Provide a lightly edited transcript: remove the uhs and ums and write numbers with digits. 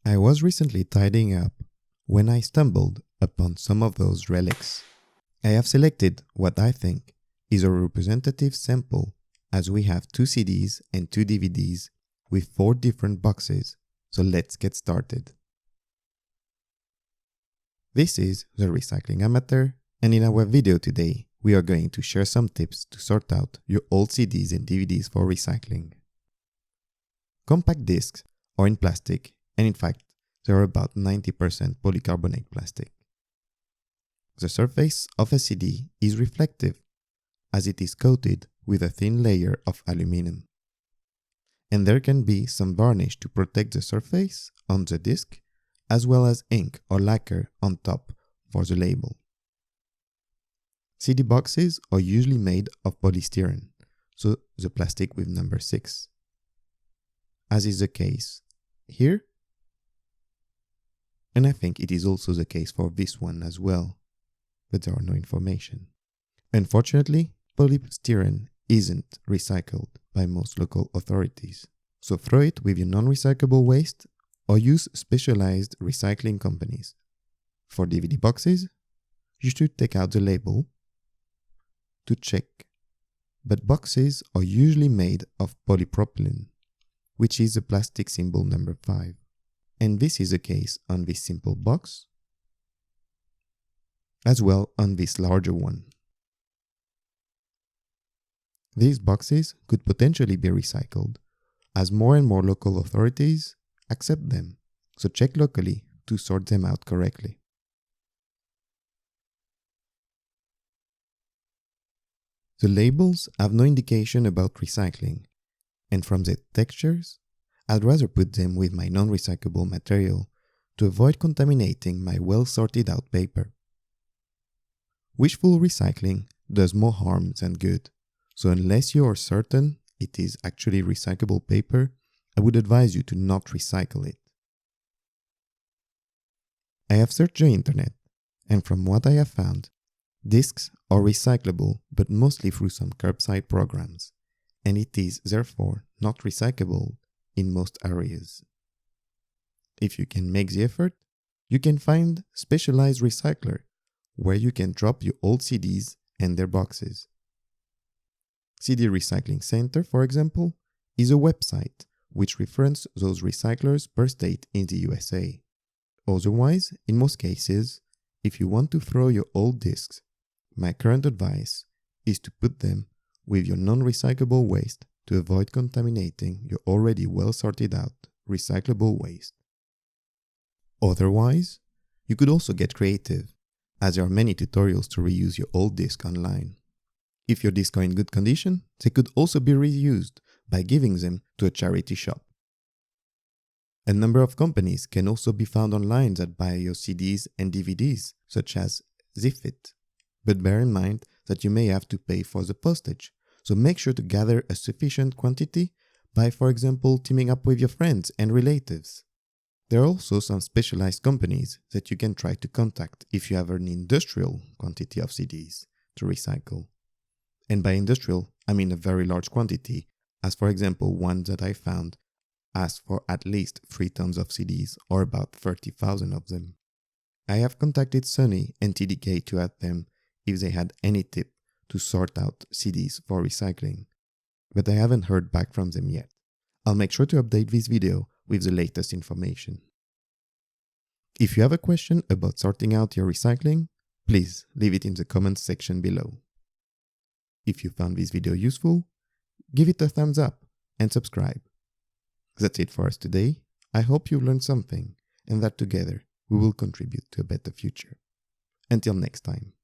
I was recently tidying up when I stumbled upon some of those relics. I have selected what I think is a representative sample, as we have 2 CDs and 2 DVDs with 4 different boxes, so let's get started. This is the Recycling Amateur, and in our video today we are going to share some tips to sort out your old CDs and DVDs for recycling. Compact discs are in plastic, and in fact they are about 90% polycarbonate plastic. The surface of a CD is reflective, as it is coated with a thin layer of aluminum. And there can be some varnish to protect the surface on the disc, as well as ink or lacquer on top for the label. CD boxes are usually made of polystyrene, so the plastic with number 6. As is the case here, and I think it is also the case for this one as well, but there are no information. Unfortunately, polystyrene isn't recycled by most local authorities, so throw it with your non-recyclable waste or use specialized recycling companies. For DVD boxes, you should take out the label to check, but boxes are usually made of polypropylene, which is the plastic symbol number 5. And this is the case on this simple box, as well on this larger one. These boxes could potentially be recycled, as more and more local authorities accept them, so check locally to sort them out correctly. The labels have no indication about recycling, and from their textures, I'd rather put them with my non-recyclable material to avoid contaminating my well-sorted out paper. Wishful recycling does more harm than good, so unless you are certain it is actually recyclable paper, I would advise you to not recycle it. I have searched the internet, and from what I have found, discs are recyclable but mostly through some curbside programs, and it is therefore not recyclable in most areas. If you can make the effort, you can find specialized recycler where you can drop your old CDs and their boxes. CD Recycling Center, for example, is a website which references those recyclers per state in the USA. Otherwise, in most cases, if you want to throw your old discs, my current advice is to put them with your non-recyclable waste to avoid contaminating your already well sorted out recyclable waste. Otherwise, you could also get creative, as there are many tutorials to reuse your old disc online. If your discs are in good condition, they could also be reused by giving them to a charity shop. A number of companies can also be found online that buy your CDs and DVDs, such as Zipfit. But bear in mind that you may have to pay for the postage, so make sure to gather a sufficient quantity by, for example, teaming up with your friends and relatives. There are also some specialized companies that you can try to contact if you have an industrial quantity of CDs to recycle. And by industrial, I mean a very large quantity, as for example one that I found asked for at least 3 tons of CDs, or about 30,000 of them. I have contacted Sony and TDK to ask them if they had any tip to sort out CDs for recycling, but I haven't heard back from them yet. I'll make sure to update this video with the latest information. If you have a question about sorting out your recycling, please leave it in the comments section below. If you found this video useful, give it a thumbs up and subscribe. That's it for us today. I hope you learned something and that together we will contribute to a better future. Until next time.